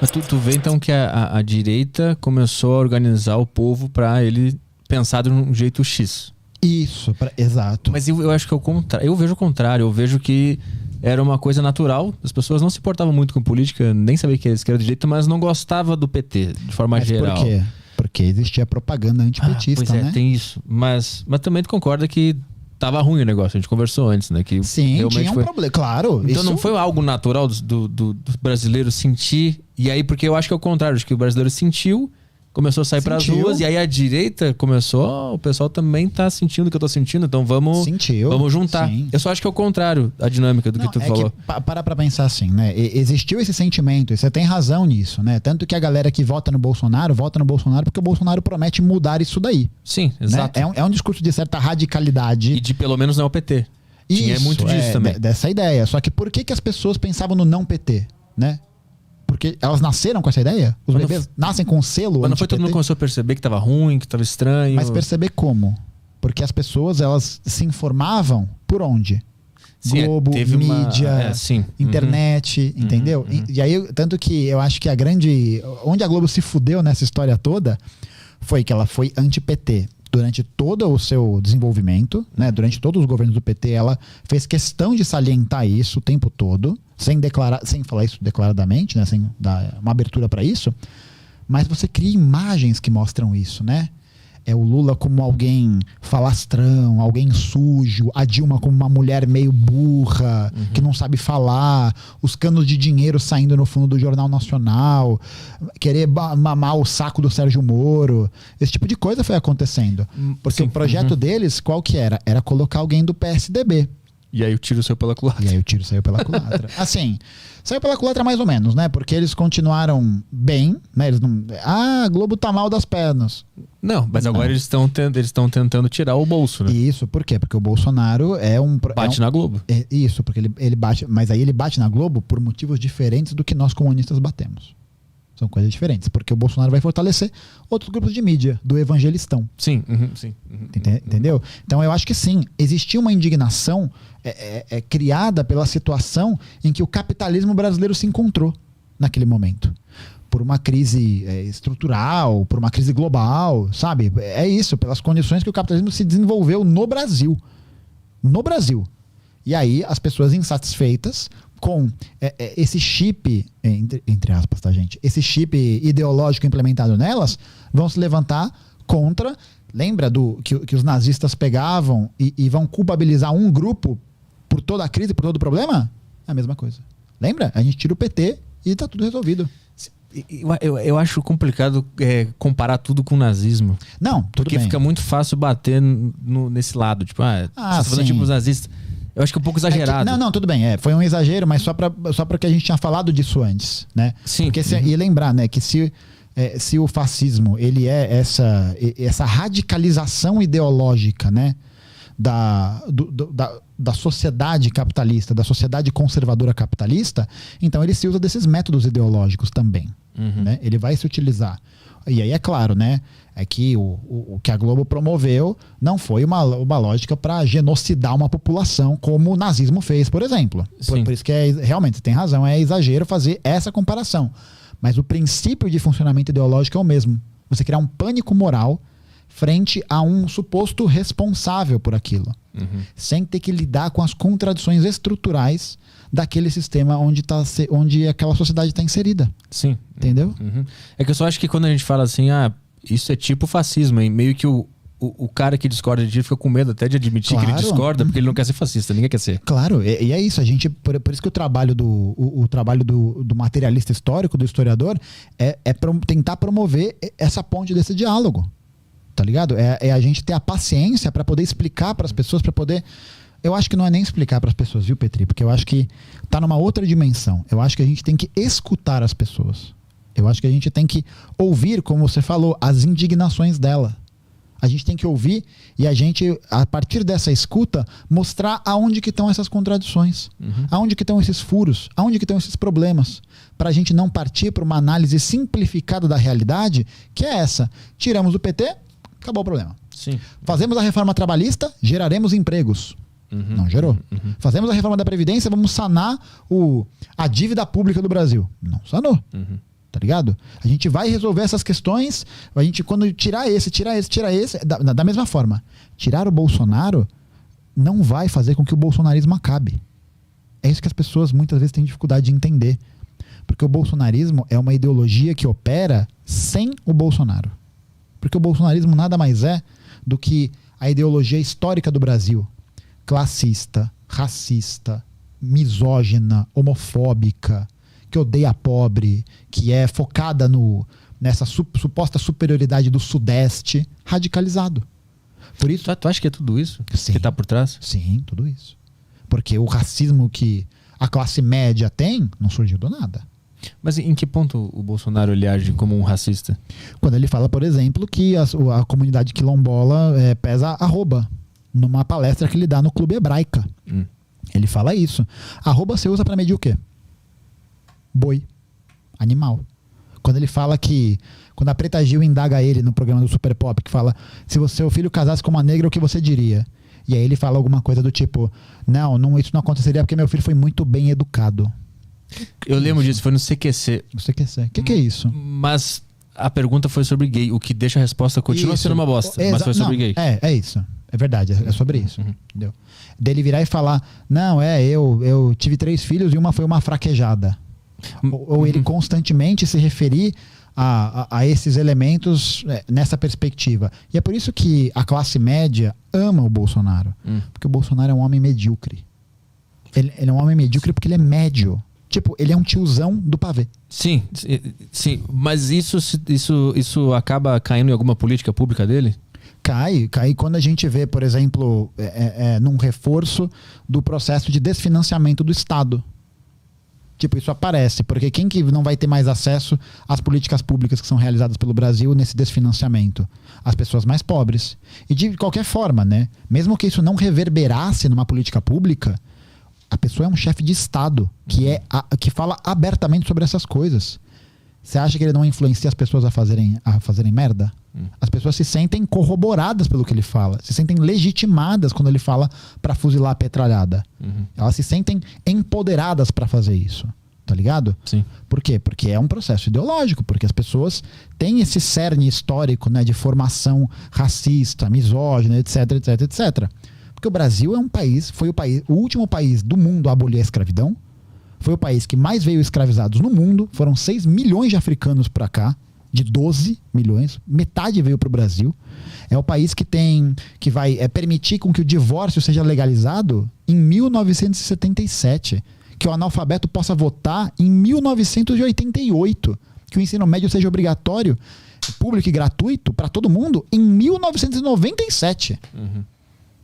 Mas tu vê então que a direita começou a organizar o povo para ele pensar de um jeito X. Isso, exato. Mas eu acho que é o contrário. Eu vejo o contrário. Eu vejo que era uma coisa natural. As pessoas não se importavam muito com política, nem sabiam que era esquerda ou direita, mas não gostavam do PT, de forma geral. Por quê? Porque existia propaganda antipetista, pois é, né? tem isso. Mas também tu concorda que tava ruim o negócio, a gente conversou antes, né? Que sim, tinha um problema, claro. Então não foi algo natural do brasileiro sentir. E aí, porque eu acho que é o contrário, acho que o brasileiro sentiu, começou a sair para as ruas, e aí a direita começou, o pessoal também tá sentindo o que eu tô sentindo, então vamos juntar. Sim. Eu só acho que é o contrário, a dinâmica do que tu falou. Para pra pensar assim, né? Existiu esse sentimento, e você tem razão nisso, né? Tanto que a galera que vota no Bolsonaro porque o Bolsonaro promete mudar isso daí. Sim, exato. Né? É um discurso de certa radicalidade. E de pelo menos não é o PT. Tinha muito disso também. Dessa ideia. Só que por que as pessoas pensavam no não PT, né? Porque elas nasceram com essa ideia? Os bebês nascem com um selo? Mas não foi todo mundo começou a perceber que estava ruim, que estava estranho? Mas perceber como? Porque as pessoas, elas se informavam por onde? Sim, Globo, mídia, internet, entendeu? E aí, tanto que eu acho que onde a Globo se fudeu nessa história toda foi que ela foi anti-PT. Durante todo o seu desenvolvimento, né? Durante todos os governos do PT, ela fez questão de salientar isso o tempo todo, sem falar isso declaradamente, né? Sem dar uma abertura para isso. Mas você cria imagens que mostram isso, né? É o Lula como alguém falastrão, alguém sujo, a Dilma como uma mulher meio burra, que não sabe falar, os canos de dinheiro saindo no fundo do Jornal Nacional, querer mamar o saco do Sérgio Moro. Esse tipo de coisa foi acontecendo. Porque o projeto deles, qual que era? Era colocar alguém do PSDB. E aí o tiro saiu pela culatra. Assim, saiu pela culatra mais ou menos, né? Porque eles continuaram bem, né? Eles não... a Globo tá mal das pernas. Não, mas agora eles estão tentando tirar o bolso, né? Isso, por quê? Porque o Bolsonaro bate na Globo. Isso, porque ele bate, mas aí ele bate na Globo por motivos diferentes do que nós comunistas batemos. São coisas diferentes, porque o Bolsonaro vai fortalecer outros grupos de mídia, do evangelistão. Sim. Entendeu? Então eu acho que sim, existia uma indignação criada pela situação em que o capitalismo brasileiro se encontrou naquele momento. Por uma crise estrutural, por uma crise global, sabe? É isso, pelas condições que o capitalismo se desenvolveu no Brasil. No Brasil. E aí as pessoas insatisfeitas com esse chip, entre aspas, tá, gente? Esse chip ideológico implementado nelas, vão se levantar contra. Lembra que os nazistas pegavam e vão culpabilizar um grupo por toda a crise, por todo o problema? É a mesma coisa. Lembra? A gente tira o PT e tá tudo resolvido. Eu acho complicado comparar tudo com o nazismo. Não, tudo porque bem. Fica muito fácil bater nesse lado. Tipo, você tá falando tipo os nazistas. Eu acho que é um pouco exagerado. Não, tudo bem. Foi um exagero, mas só porque a gente tinha falado disso antes, né? Sim. Porque e lembrar, né, que se o fascismo ele é essa radicalização ideológica, né, da sociedade capitalista, da sociedade conservadora capitalista, então ele se usa desses métodos ideológicos também. Né? Ele vai se utilizar. E aí é claro, né? É que o que a Globo promoveu não foi uma lógica para genocidar uma população como o nazismo fez, por exemplo. Por isso que realmente, você tem razão, é exagero fazer essa comparação. Mas o princípio de funcionamento ideológico é o mesmo. Você criar um pânico moral frente a um suposto responsável por aquilo. Sem ter que lidar com as contradições estruturais daquele sistema onde aquela sociedade está inserida. Sim. Entendeu? É que eu só acho que quando a gente fala assim, isso é tipo fascismo, hein? Meio que o cara que discorda de ti fica com medo até de admitir que ele discorda, porque ele não quer ser fascista, ninguém quer ser. Claro, e é isso. Por isso que o trabalho do materialista histórico, do historiador, é tentar promover essa ponte desse diálogo. Tá ligado? É a gente ter a paciência para poder explicar para as pessoas, para poder... Eu acho que não é nem explicar para as pessoas, viu, Petri? Porque eu acho que tá numa outra dimensão. Eu acho que a gente tem que escutar as pessoas. Eu acho que a gente tem que ouvir, como você falou, as indignações dela. A gente tem que ouvir e a gente, a partir dessa escuta, mostrar aonde que estão essas contradições, aonde que estão esses furos, aonde que estão esses problemas, para a gente não partir para uma análise simplificada da realidade, que é essa. Tiramos o PT, acabou o problema. Sim. Fazemos a reforma trabalhista, geraremos empregos. Não gerou. Fazemos a reforma da Previdência, vamos sanar a dívida pública do Brasil. Não sanou. Tá Tá ligado? A gente vai resolver essas questões, a gente quando tirar esse, da mesma forma. Tirar o Bolsonaro não vai fazer com que o bolsonarismo acabe. É isso que as pessoas muitas vezes têm dificuldade de entender. Porque o bolsonarismo é uma ideologia que opera sem o Bolsonaro. Porque o bolsonarismo nada mais é do que a ideologia histórica do Brasil. Classista, racista, misógina, homofóbica, que odeia pobre, que é focada nessa suposta superioridade do Sudeste, radicalizado. Por isso, tu acha que é tudo isso? Sim, que tá por trás? Sim, tudo isso. Porque o racismo que a classe média tem não surgiu do nada. Mas em que ponto o Bolsonaro ele age como um racista? Quando ele fala, por exemplo, que a comunidade quilombola pesa arroba numa palestra que ele dá no Clube Hebraica. Ele fala isso. Arroba você usa para medir o quê? Boi. Animal. Quando ele fala que... Quando a Preta Gil indaga ele no programa do Super Pop, que fala, se o seu filho casasse com uma negra, o que você diria? E aí ele fala alguma coisa do tipo, não, isso não aconteceria porque meu filho foi muito bem educado. Eu lembro disso, foi no CQC. No CQC. O que é isso? Mas a pergunta foi sobre gay, o que deixa a resposta continua sendo uma bosta, mas foi sobre gay. É isso. É verdade, é sobre isso. Entendeu? Dele virar e falar, eu tive 3 filhos e uma foi uma fraquejada. Ou ele constantemente se referir a esses elementos nessa perspectiva. E é por isso que a classe média ama o Bolsonaro. Porque o Bolsonaro é um homem medíocre. Ele é um homem medíocre porque ele é médio. Tipo, ele é um tiozão do pavê. Sim. Mas isso acaba caindo em alguma política pública dele? Cai quando a gente vê, por exemplo, num reforço do processo de desfinanciamento do Estado. Tipo, isso aparece, porque quem que não vai ter mais acesso às políticas públicas que são realizadas pelo Brasil nesse desfinanciamento? As pessoas mais pobres. E de qualquer forma, né? Mesmo que isso não reverberasse numa política pública, a pessoa é um chefe de Estado que fala abertamente sobre essas coisas. Você acha que ele não influencia as pessoas a fazerem merda? As pessoas se sentem corroboradas pelo que ele fala, se sentem legitimadas quando ele fala para fuzilar a petralhada. Elas se sentem empoderadas para fazer isso, tá ligado? Sim. Por quê? Porque é um processo ideológico, porque as pessoas têm esse cerne histórico, né, de formação racista, misógina, etc. Porque o Brasil foi o último país do mundo a abolir a escravidão. Foi o país que mais veio escravizados no mundo. Foram 6 milhões de africanos para cá, de 12 milhões. Metade veio para o Brasil. É o país que vai permitir com que o divórcio seja legalizado em 1977. Que o analfabeto possa votar em 1988. Que o ensino médio seja obrigatório, público e gratuito para todo mundo em 1997.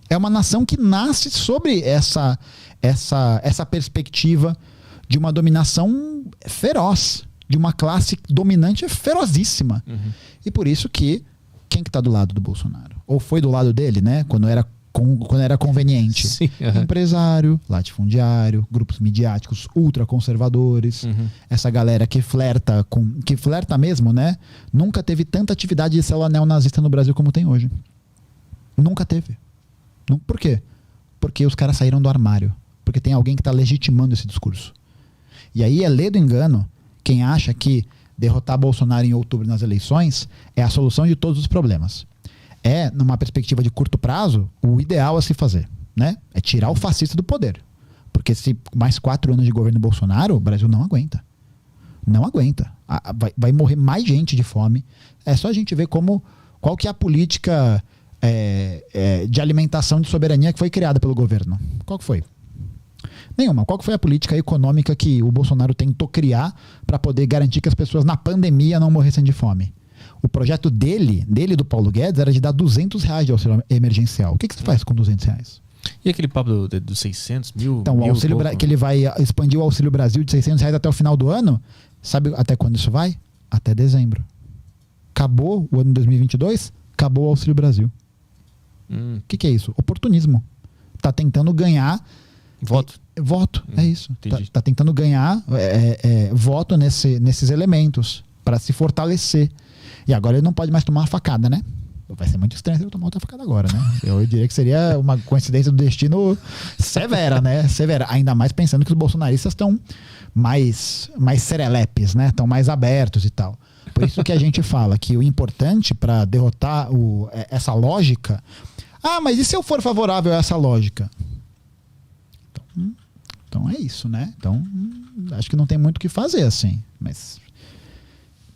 É uma nação que nasce sobre essa perspectiva de uma dominação feroz, de uma classe dominante ferozíssima. E por isso que quem que tá do lado do Bolsonaro? Ou foi do lado dele, né? Quando era conveniente. Sim, Empresário, latifundiário, grupos midiáticos ultraconservadores, essa galera que flerta mesmo, né? Nunca teve tanta atividade de célula neonazista no Brasil como tem hoje. Nunca teve. Por quê? Porque os caras saíram do armário. Porque tem alguém que está legitimando esse discurso. E aí é ledo engano quem acha que derrotar Bolsonaro em outubro nas eleições é a solução de todos os problemas. Numa perspectiva de curto prazo, o ideal a se fazer, né? É tirar o fascista do poder. Porque se mais 4 anos de governo Bolsonaro, o Brasil não aguenta. Não aguenta. Vai morrer mais gente de fome. É só a gente ver qual que é a política de alimentação de soberania que foi criada pelo governo. Qual que foi? Nenhuma. Qual que foi a política econômica que o Bolsonaro tentou criar para poder garantir que as pessoas na pandemia não morressem de fome? O projeto dele, do Paulo Guedes, era de dar R$200 de auxílio emergencial. O que você faz com R$200? E aquele papo dos 600 mil? Então, o auxílio que ele vai expandir o Auxílio Brasil de R$600 até o final do ano, sabe até quando isso vai? Até dezembro. Acabou o ano 2022, acabou o Auxílio Brasil. O que é isso? Oportunismo. Tá tentando ganhar voto. É isso. Tá tentando ganhar voto nesses elementos para se fortalecer. E agora ele não pode mais tomar uma facada, né? vai ser muito estranho se ele tomar outra facada agora, né? Eu diria que seria uma coincidência do destino severa, né? Severa. Ainda mais pensando que os bolsonaristas estão mais serelepes, né? Estão mais abertos e tal. Por isso que a gente fala que o importante para derrotar essa lógica... mas e se eu for favorável a essa lógica? Então é isso, né? Então, acho que não tem muito o que fazer, assim. Mas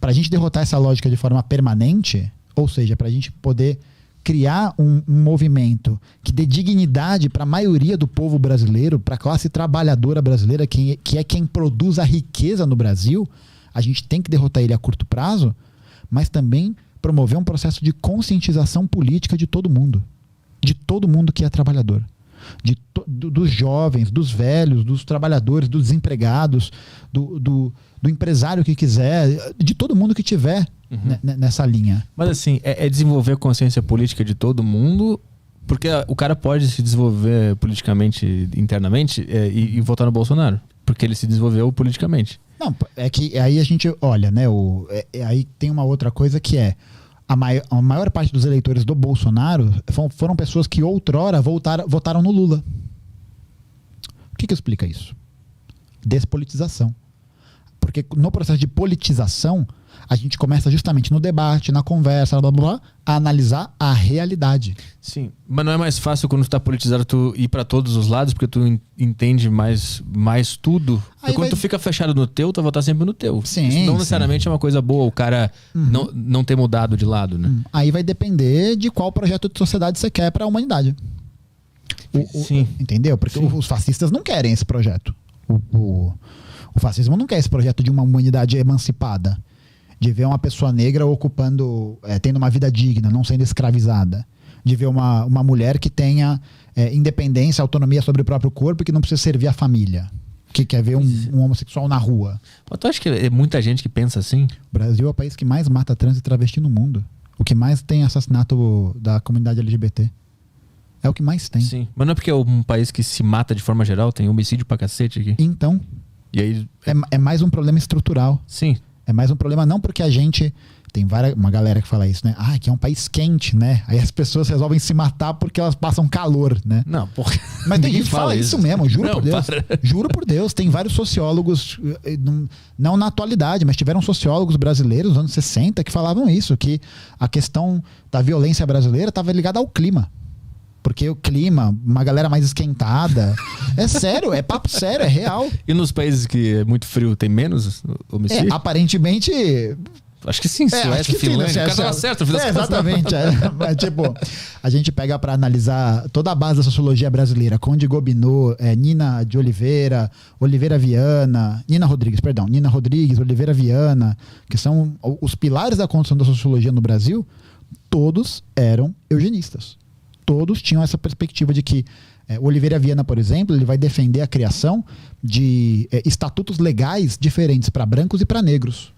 para a gente derrotar essa lógica de forma permanente, ou seja, para a gente poder criar um movimento que dê dignidade para a maioria do povo brasileiro, para a classe trabalhadora brasileira, que é quem produz a riqueza no Brasil, a gente tem que derrotar ele a curto prazo, mas também promover um processo de conscientização política de todo mundo que é trabalhador. Dos jovens, dos velhos, dos trabalhadores, dos desempregados, do empresário que quiser, de todo mundo que tiver nessa linha. Mas assim, é desenvolver a consciência política de todo mundo, porque o cara pode se desenvolver politicamente internamente e votar no Bolsonaro, porque ele se desenvolveu politicamente. Não, é que aí a gente olha, né? Aí tem uma outra coisa que é a maior parte dos eleitores do Bolsonaro foram pessoas que outrora votaram no Lula. O que explica isso? Despolitização. Porque no processo de politização, a gente começa justamente no debate, na conversa, blá, blá, blá, a analisar a realidade. Sim, mas não é mais fácil quando tu tá politizado tu ir para todos os lados, porque tu entende mais tudo. E quando tu fica fechado no teu, tu vai votar sempre no teu. Sim, isso não necessariamente é uma coisa boa o cara não ter mudado de lado, né? Aí vai depender de qual projeto de sociedade você quer para a humanidade. Sim. Entendeu? Porque os fascistas não querem esse projeto. O fascismo não quer esse projeto de uma humanidade emancipada, de ver uma pessoa negra ocupando, tendo uma vida digna, não sendo escravizada, de ver uma mulher que tenha independência, autonomia sobre o próprio corpo e que não precisa servir a família, que quer ver um homossexual na rua. Tu acha que é muita gente que pensa assim? O Brasil é o país que mais mata trans e travesti no mundo. O que mais tem assassinato da comunidade LGBT. É o que mais tem. Sim, mas não é porque é um país que se mata de forma geral, tem homicídio pra cacete aqui? Então, e aí é mais um problema estrutural. Sim. É mais um problema não porque a gente... Tem uma galera que fala isso, né? Que é um país quente, né? Aí as pessoas resolvem se matar porque elas passam calor, né? Não, porra. Mas tem gente que fala isso mesmo, juro por Deus. Para. Juro por Deus. Tem vários sociólogos, não na atualidade, mas tiveram sociólogos brasileiros nos anos 60 que falavam isso, que a questão da violência brasileira estava ligada ao clima. Porque o clima, uma galera mais esquentada. É sério, é papo sério, é real. E nos países que é muito frio tem menos homicídio? Aparentemente... Acho que sim, Suécia, Finlândia. O cara tava certo. Exatamente. Mas, tipo, a gente pega para analisar toda a base da sociologia brasileira. Conde Gobineau, Nina de Oliveira, Nina Rodrigues, Oliveira Viana, que são os pilares da construção da sociologia no Brasil, todos eram eugenistas. Todos tinham essa perspectiva de que Oliveira Viana, por exemplo, ele vai defender a criação de estatutos legais diferentes para brancos e para negros.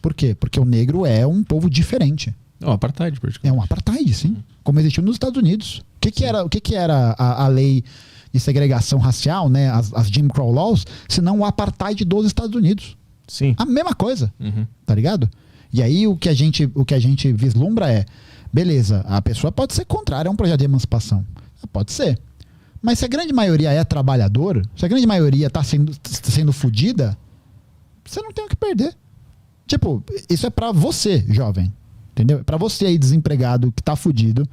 Por quê? Porque o negro é um povo diferente. É um apartheid, praticamente. É um apartheid, sim. Como existiu nos Estados Unidos. O que era a lei de segregação racial, né? As Jim Crow Laws, se não o apartheid dos Estados Unidos. Sim. A mesma coisa. Tá ligado? E aí o que a gente vislumbra é, beleza, a pessoa pode ser contrária a um projeto de emancipação. Pode ser. Mas se a grande maioria é trabalhador, se a grande maioria está sendo fodida, você não tem o que perder. Tipo, isso é pra você, jovem. Entendeu? Pra você aí desempregado, que tá fudido,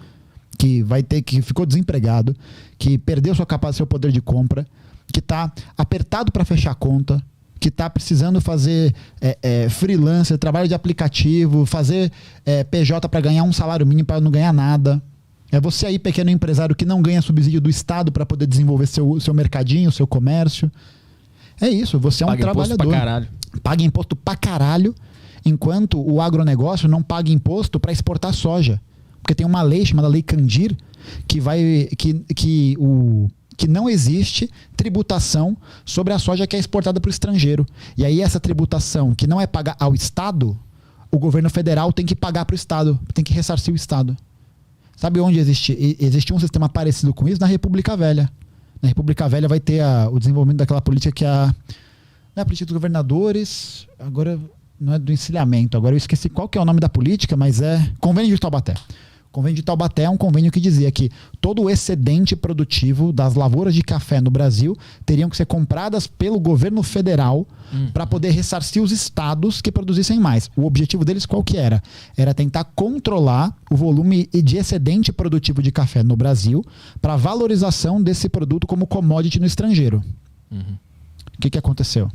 que ficou desempregado, que perdeu seu poder de compra, que tá apertado pra fechar a conta, que tá precisando fazer freelancer, trabalho de aplicativo, fazer PJ pra ganhar um salário mínimo pra não ganhar nada. É você aí, pequeno empresário, que não ganha subsídio do Estado pra poder desenvolver seu mercadinho, seu comércio. É isso, você é um trabalhador. Paga imposto pra caralho. Paga imposto pra caralho, enquanto o agronegócio não paga imposto para exportar soja. Porque tem uma lei chamada Lei Candir que não existe tributação sobre a soja que é exportada para o estrangeiro. E aí essa tributação que não é paga ao Estado, o governo federal tem que pagar para o Estado, tem que ressarcir o Estado. Sabe onde existe um sistema parecido com isso? Na República Velha. Na República Velha vai ter o desenvolvimento daquela política que não é a política dos governadores, agora não é do encilhamento, agora eu esqueci qual que é o nome da política, mas é Convênio de Taubaté. Convênio de Taubaté é um convênio que dizia que todo o excedente produtivo das lavouras de café no Brasil teriam que ser compradas pelo governo federal para poder ressarcir os estados que produzissem mais. O objetivo deles qual que era? Era tentar controlar o volume de excedente produtivo de café no Brasil para valorização desse produto como commodity no estrangeiro. O que aconteceu?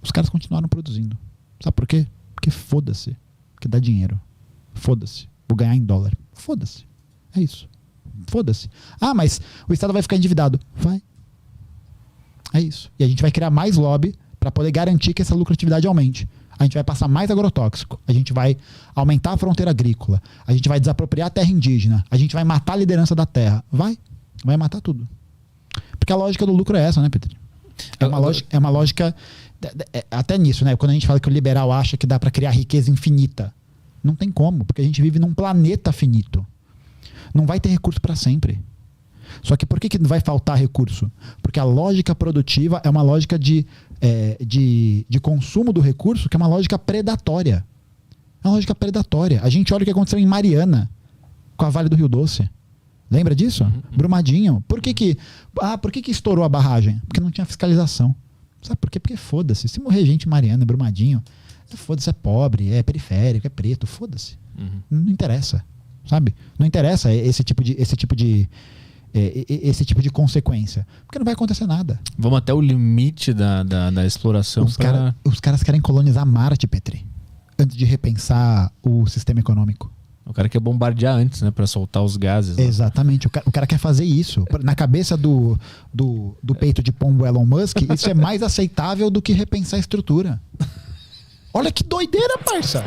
Os caras continuaram produzindo. Sabe por quê? Porque foda-se. Porque dá dinheiro. Foda-se. Vou ganhar em dólar. Foda-se. É isso. Foda-se. Ah, mas o Estado vai ficar endividado. Vai. É isso. E a gente vai criar mais lobby para poder garantir que essa lucratividade aumente. A gente vai passar mais agrotóxico. A gente vai aumentar a fronteira agrícola. A gente vai desapropriar a terra indígena. A gente vai matar a liderança da terra. Vai. Vai matar tudo. Porque a lógica do lucro é essa, né, Petri? É uma lógica até nisso, né? Quando a gente fala que o liberal acha que dá para criar riqueza infinita. Não tem como, porque a gente vive num planeta finito. Não vai ter recurso para sempre. Só que por que vai faltar recurso? Porque a lógica produtiva é uma lógica de consumo do recurso, que é uma lógica predatória. É uma lógica predatória. A gente olha o que aconteceu em Mariana, com a Vale do Rio Doce. Lembra disso? Brumadinho. Por que estourou a barragem? Porque não tinha fiscalização. Sabe por quê? Porque foda-se. Se morrer gente em Mariana, Brumadinho, foda-se, é pobre, é periférico, é preto, foda-se. Não interessa, sabe? Não interessa esse tipo de consequência. Porque não vai acontecer nada. Vamos até o limite da exploração. Os caras querem colonizar Marte, Petri, antes de repensar o sistema econômico. O cara quer bombardear antes, né? Pra soltar os gases. Exatamente. O cara quer fazer isso. Na cabeça do peito de pombo Elon Musk, isso é mais aceitável do que repensar a estrutura. Olha que doideira, parça!